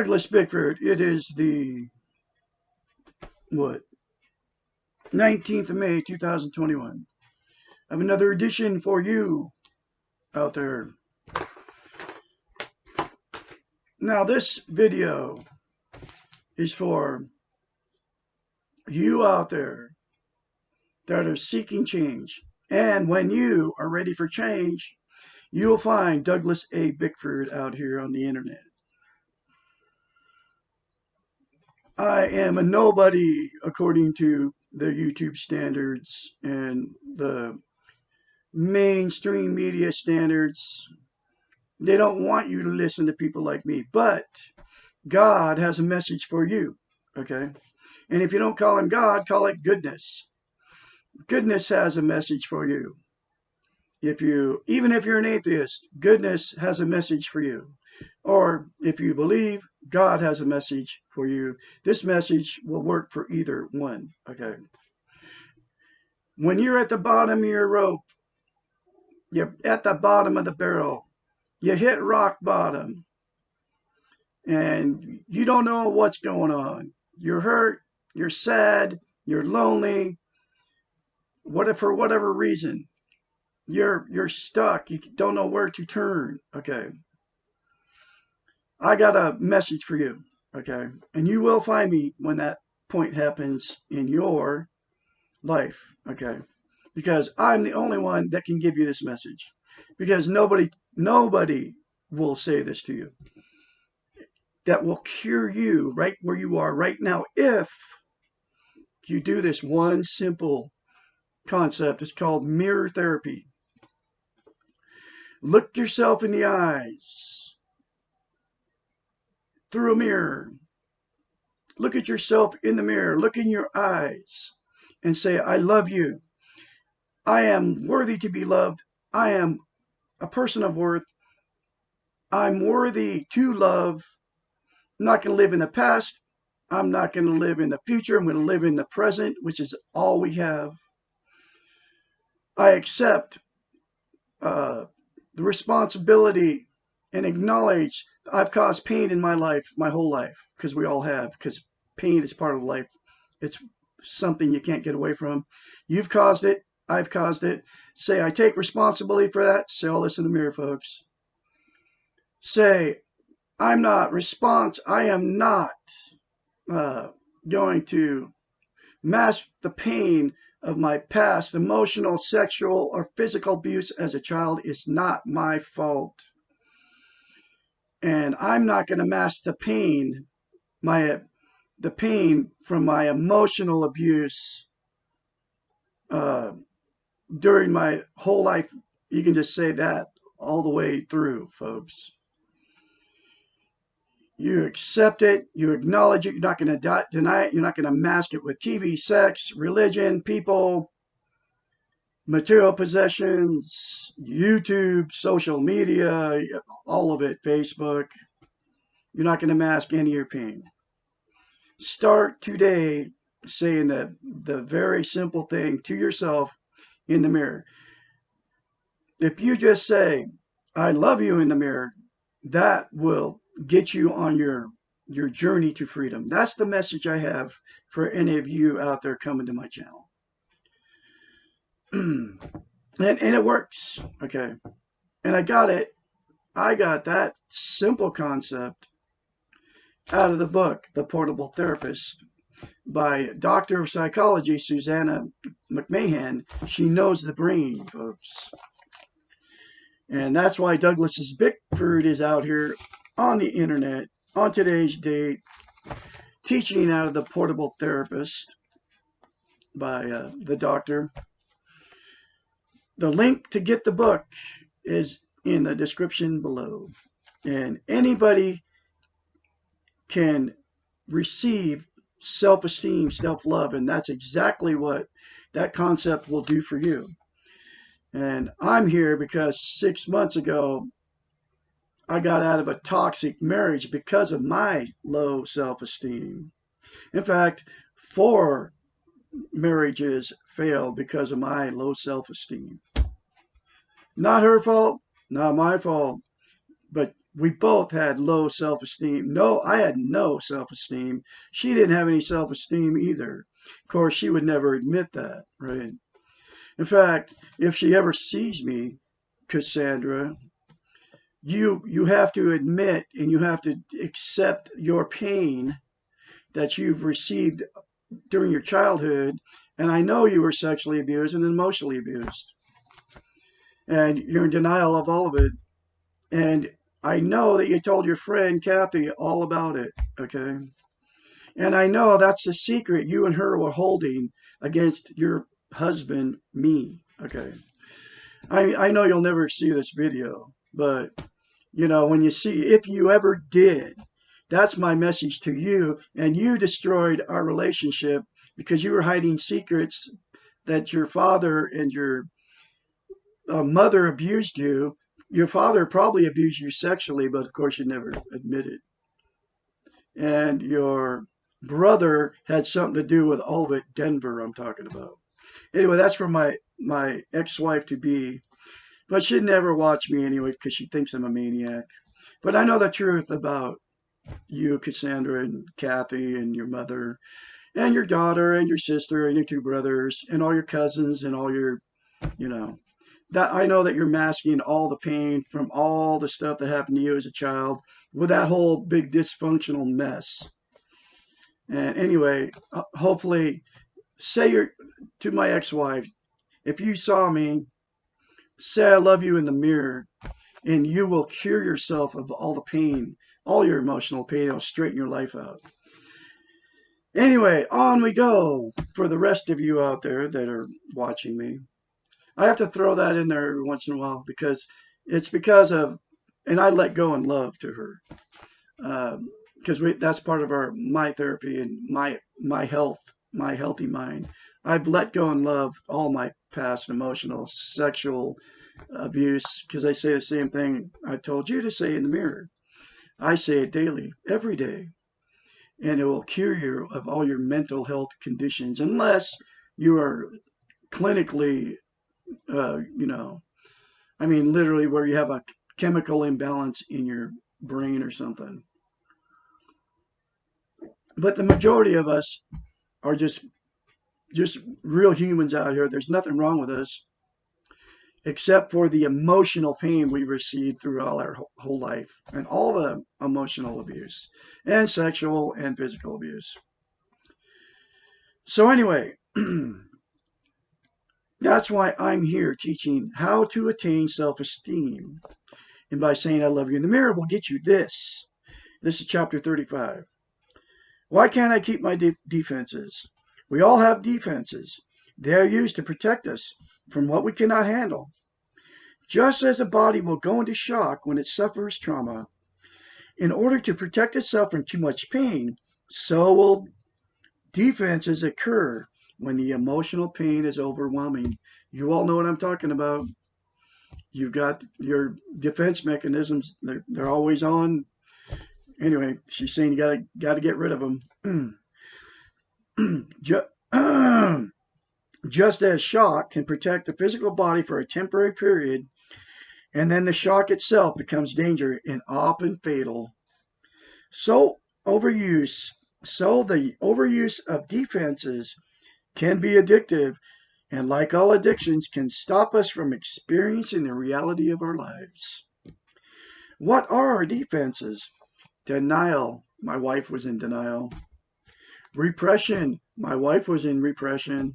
Douglas Bickford. It is the, what, 19th of May, 2021. I have another edition for you out there. Now, this video is for you out there that are seeking change. And when you are ready for change, you will find Douglas A. Bickford out here on the internet. I am a nobody according to the YouTube standards and the mainstream media standards. They don't want you to listen to people like me, but God has a message for you, okay? And if you don't call him God, call it goodness. Goodness has a message for you. Even if you're an atheist, goodness has a message for you. Or if you believe, God has a message for you. This message will work for either one, okay? When you're at the bottom of your rope, you're at the bottom of the barrel, you hit rock bottom, and you don't know what's going on. You're hurt, you're sad, you're lonely, for whatever reason. You're stuck. You don't know where to turn. Okay. I got a message for you. Okay. And you will find me when that point happens in your life. Okay. Because I'm the only one that can give you this message. Because nobody will say this to you. That will cure you right where you are right now if you do this one simple concept. It's called mirror therapy. Look yourself in the eyes through a mirror. Look at yourself in the mirror. Look in your eyes and say, I love you. I am worthy to be loved. I am a person of worth. I'm worthy to love. I'm not going to live in the past. I'm not going to live in the future. I'm going to live in the present, which is all we have. I accept the responsibility and acknowledge I've caused pain in my life, my whole life, because we all have, because pain is part of life. It's something you can't get away from. You've caused it. I've caused it. Say, I take responsibility for that. Say all this in the mirror, folks. Say, I am not going to mask the pain of my past emotional, sexual, or physical abuse as a child. Is not my fault. And I'm not going to mask the pain, the pain from my emotional abuse during my whole life. You can just say that all the way through, folks. You accept it, you acknowledge it, you're not going to deny it, you're not going to mask it with TV, sex, religion, people, material possessions, YouTube, social media, all of it, Facebook. You're not going to mask any of your pain. Start today saying the very simple thing to yourself in the mirror. If you just say, I love you in the mirror, that will get you on your journey to freedom. That's the message I have for any of you out there coming to my channel. and it works, okay? And I got that simple concept out of the book, The Portable Therapist, by Doctor of Psychology, Susanna McMahon. She knows the brain, folks. And that's why Douglas Bickford is out here on the internet, on today's date, teaching out of The Portable Therapist by the doctor. The link to get the book is in the description below. And anybody can receive self-esteem, self-love, and that's exactly what that concept will do for you. And I'm here because 6 months ago, I got out of a toxic marriage because of my low self-esteem. In fact, 4 marriages failed because of my low self-esteem. Not her fault, not my fault, but we both had low self-esteem. No, I had no self-esteem. She didn't have any self-esteem either. Of course, she would never admit that, right? In fact, if she ever sees me, Cassandra, you have to admit and you have to accept your pain that you've received during your childhood. And I know you were sexually abused and emotionally abused, and you're in denial of all of it. And I know that you told your friend Kathy all about it, okay? And I know that's the secret you and her were holding against your husband, me, okay? I know you'll never see this video, but when you see, if you ever did, that's my message to you. And you destroyed our relationship because you were hiding secrets that your father and your mother abused you. Your father probably abused you sexually, but of course you never admitted. And your brother had something to do with all of it. Denver, I'm talking about. Anyway, that's from my ex-wife to be, but she'd never watch me anyway because she thinks I'm a maniac. But I know the truth about you, Cassandra, and Kathy, and your mother, and your daughter, and your sister, and your two brothers, and all your cousins, and all your, you know, that I know that you're masking all the pain from all the stuff that happened to you as a child with that whole big dysfunctional mess. And anyway, hopefully, say to my ex-wife, if you saw me, say I love you in the mirror, and you will cure yourself of all the pain, all your emotional pain. It'll straighten your life out. Anyway, on we go for the rest of you out there that are watching me. I have to throw that in there every once in a while because it's because of, and I let go and love to her because that's part of my therapy and my health, my healthy mind. I've let go and love all my past emotional, sexual abuse because I say the same thing I told you to say in the mirror. I say it daily, every day, and it will cure you of all your mental health conditions unless you are clinically, you know, I mean, literally where you have a chemical imbalance in your brain or something. But the majority of us are just real humans out here. There's nothing wrong with us except for the emotional pain we received throughout our whole life and all the emotional abuse and sexual and physical abuse. So anyway, that's why I'm here teaching how to attain self-esteem. And by saying I love you in the mirror will get you this. This is chapter 35. Why can't I keep my defenses? We all have defenses. They are used to protect us from what we cannot handle. Just as a body will go into shock when it suffers trauma, in order to protect itself from too much pain, so will defenses occur when the emotional pain is overwhelming. You all know what I'm talking about. You've got your defense mechanisms, they're always on. Anyway, she's saying you gotta get rid of them. Just as shock can protect the physical body for a temporary period, and then the shock itself becomes dangerous and often fatal. So overuse, so the overuse of defenses can be addictive, and like all addictions, can stop us from experiencing the reality of our lives. What are our defenses? Denial. My wife was in denial. Repression. My wife was in repression.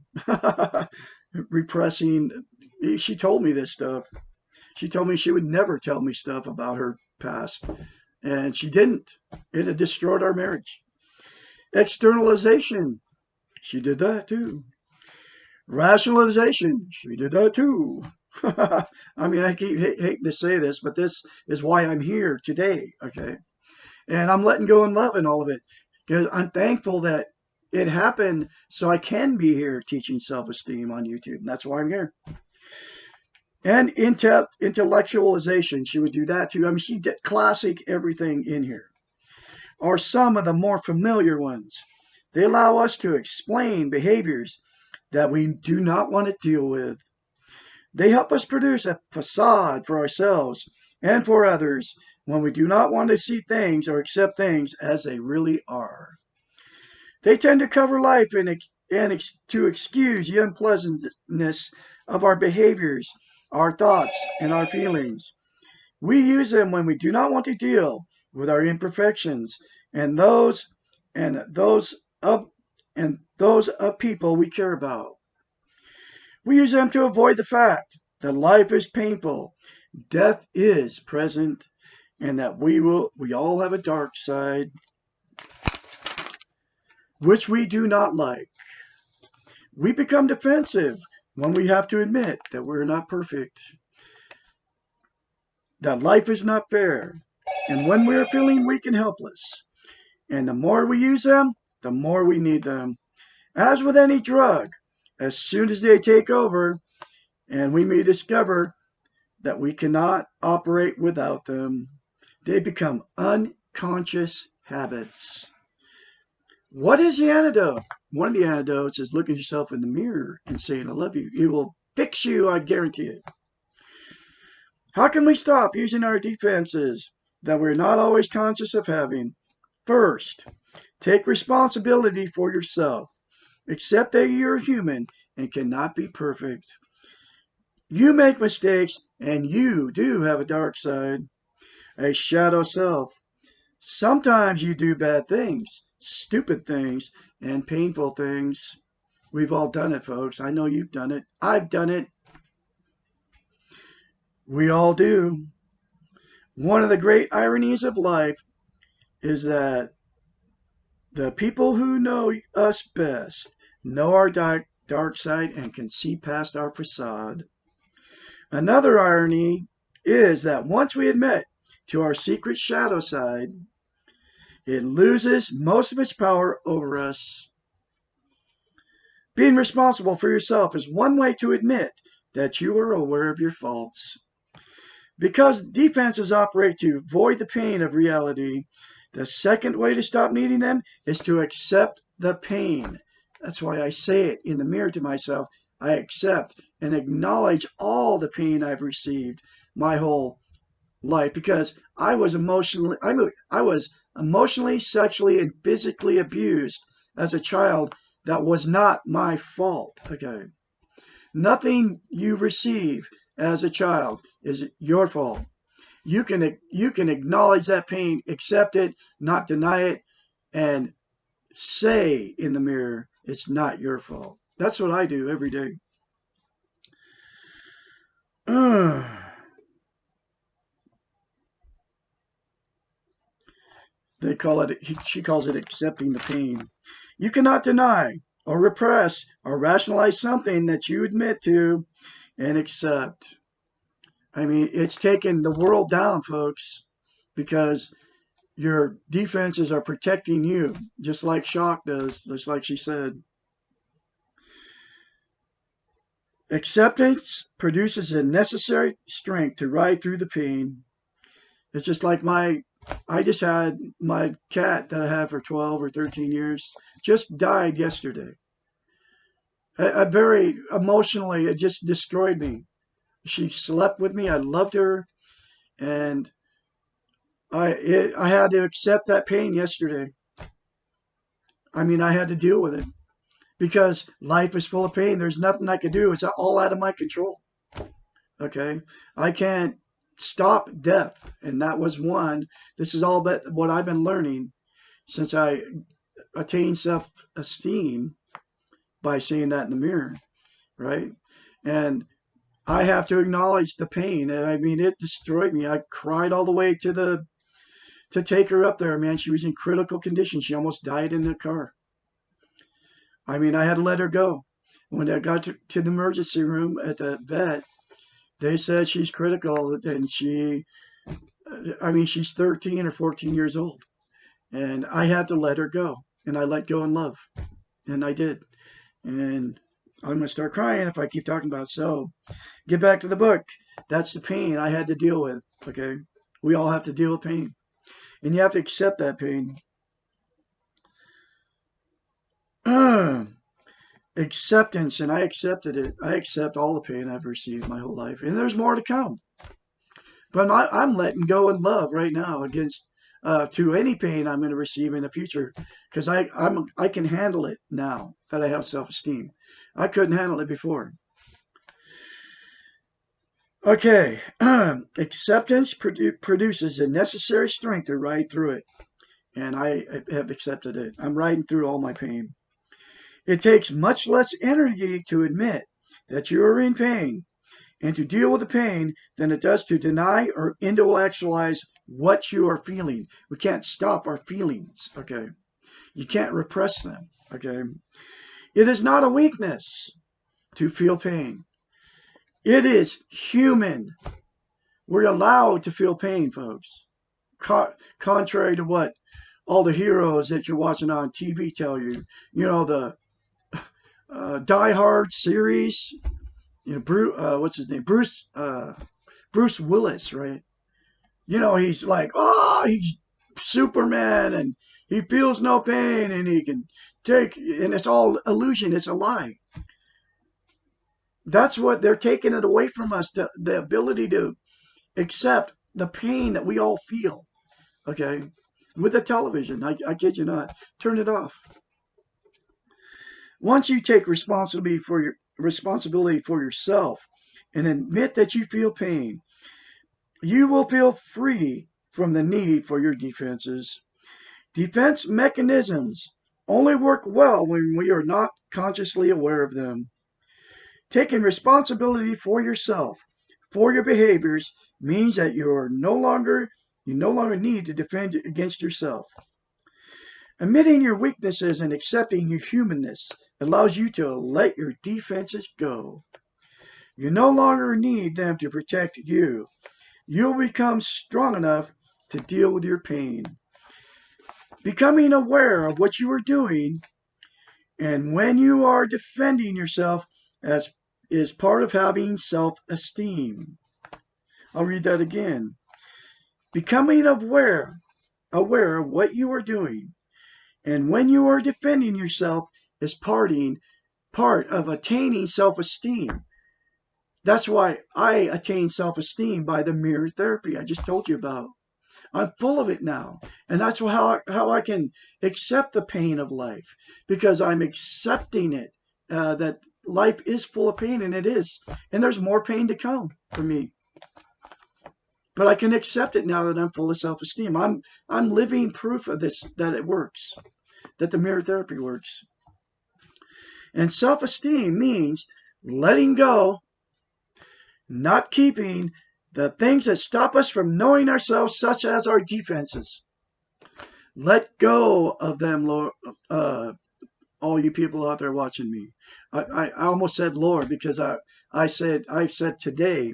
Repressing. She told me this stuff. She told me she would never tell me stuff about her past. And she didn't. It had destroyed our marriage. Externalization. She did that too. Rationalization. She did that too. I mean, I keep hating to say this, but this is why I'm here today. Okay. And I'm letting go and loving all of it because I'm thankful that it happened so I can be here teaching self-esteem on YouTube. And that's why I'm here. And intellectualization, she would do that too. I mean, she did classic everything in here. Are some of the more familiar ones. They allow us to explain behaviors that we do not want to deal with. They help us produce a facade for ourselves and for others when we do not want to see things or accept things as they really are. They tend to cover life and to excuse the unpleasantness of our behaviors, our thoughts, and our feelings. We use them when we do not want to deal with our imperfections and those of those of people we care about. We use them to avoid the fact that life is painful, death is present, and that we all have a dark side which we do not like. We become defensive when we have to admit that we're not perfect, that life is not fair, and when we're feeling weak and helpless. And the more we use them, the more we need them. As with any drug, as soon as they take over, and we may discover that we cannot operate without them, they become unconscious habits. What is the antidote? One of the antidotes is looking yourself in the mirror and saying, I love you. It will fix you, I guarantee it. How can we stop using our defenses that we're not always conscious of having? First, take responsibility for yourself. Accept that you're human and cannot be perfect. You make mistakes and you do have a dark side, a shadow self. Sometimes you do bad things, stupid things, and painful things. We've all done it, folks. I know you've done it. I've done it. We all do. One of the great ironies of life is that the people who know us best know our dark side and can see past our facade. Another irony is that once we admit to our secret shadow side, it loses most of its power over us. Being responsible for yourself is one way to admit that you are aware of your faults. Because defenses operate to void the pain of reality, the second way to stop needing them is to accept the pain. That's why I say it in the mirror to myself. I accept and acknowledge all the pain I've received my whole life because I was emotionally, sexually, and physically abused as a child. That was not my fault. Okay. Nothing you receive as a child is your fault. You can acknowledge that pain, accept it, not deny it, and say in the mirror, it's not your fault. That's what I do every day. She calls it accepting the pain. You cannot deny or repress or rationalize something that you admit to and accept. I mean, it's taken the world down, folks, because your defenses are protecting you, just like shock does, just like she said. Acceptance produces a necessary strength to ride through the pain. It's just like I just had my cat that I had for 12 or 13 years just died yesterday. I very emotionally, it just destroyed me. She slept with me. I loved her, and I had to accept that pain yesterday. I mean, I had to deal with it because life is full of pain. There's nothing I can do. It's all out of my control. Okay, I can't stop death, and that was one. This is all but what I've been learning since I attained self-esteem by seeing that in the mirror, right? And I have to acknowledge the pain. And I mean, it destroyed me. I cried all the way to take her up there. Man, she was in critical condition. She almost died in the car. I mean, I had to let her go. When I got to the emergency room at the vet, they said she's critical, and she's 13 or 14 years old. And I had to let her go. And I let go in love. And I did. And I'm going to start crying if I keep talking about it. So, get back to the book. That's the pain I had to deal with. Okay? We all have to deal with pain. And you have to accept that pain. Acceptance, and I accepted it. I accept all the pain I've received my whole life. And there's more to come. But I'm letting go in love right now against to any pain I'm going to receive in the future, because I can handle it now that I have self-esteem. I couldn't handle it before. Okay, acceptance produces the necessary strength to ride through it, and I have accepted it. I'm riding through all my pain. It takes much less energy to admit that you are in pain and to deal with the pain than it does to deny or intellectualize what you are feeling. We can't stop our feelings, okay? You can't repress them, okay? It is not a weakness to feel pain. It is human. We're allowed to feel pain, folks. Contrary to what all the heroes that you're watching on TV tell you, the Die Hard series, Bruce, what's his name? Bruce Willis, right? He's like, oh, he's Superman and he feels no pain and he can and it's all illusion. It's a lie. That's what they're taking it away from us, the ability to accept the pain that we all feel. Okay. With the television, I kid you not. Turn it off. Once you take responsibility for yourself and admit that you feel pain, you will feel free from the need for your defenses. Defense mechanisms only work well when we are not consciously aware of them. Taking responsibility for yourself, for your behaviors, means that you no longer need to defend against yourself. Admitting your weaknesses and accepting your humanness allows you to let your defenses go. You no longer need them to protect you. You'll become strong enough to deal with your pain. Becoming aware of what you are doing and when you are defending yourself as is part of having self-esteem. I'll read that again. Becoming aware of what you are doing and when you are defending yourself is part of attaining self-esteem. That's why I attain self-esteem by the mirror therapy I just told you about. I'm full of it now. And that's how I can accept the pain of life, because I'm accepting it, that life is full of pain, and it is. And there's more pain to come for me. But I can accept it now that I'm full of self-esteem. I'm living proof of this, that it works, that the mirror therapy works. And self-esteem means letting go, not keeping the things that stop us from knowing ourselves, such as our defenses. Let go of them, Lord. All you people out there watching me. I almost said Lord, because I said today,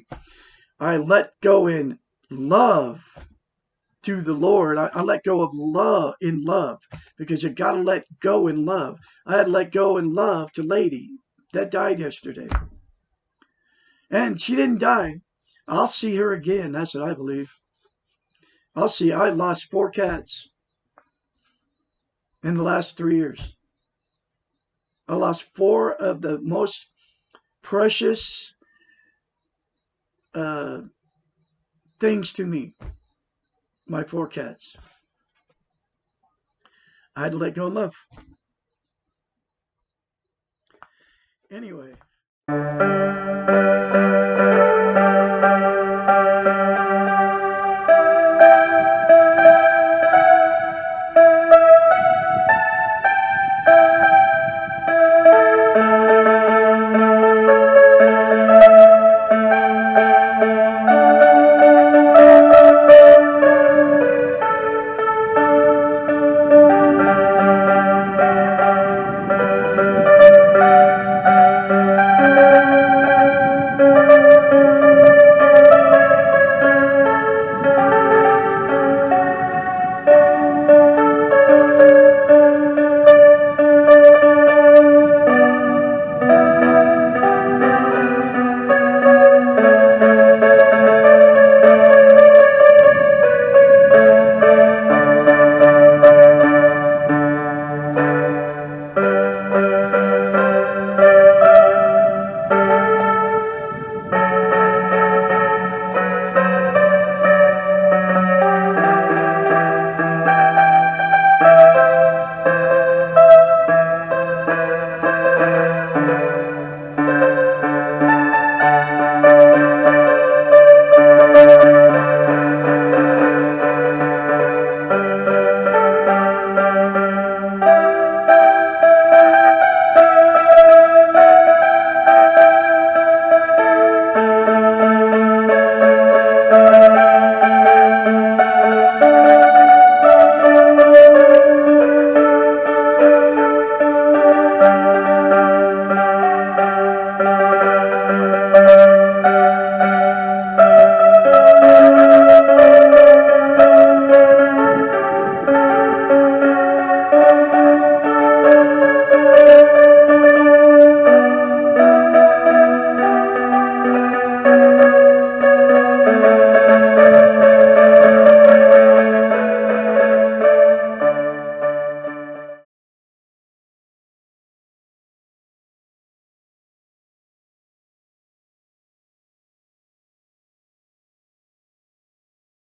I let go in love to the Lord. I let go of love in love, because you got to let go in love. I had to let go in love to Lady that died yesterday. And she didn't die. I'll see her again. That's what I believe. I lost 4 cats in the last 3 years. I lost 4 of the most precious uh, things to me. My 4 cats. I had to let go of love. Anyway.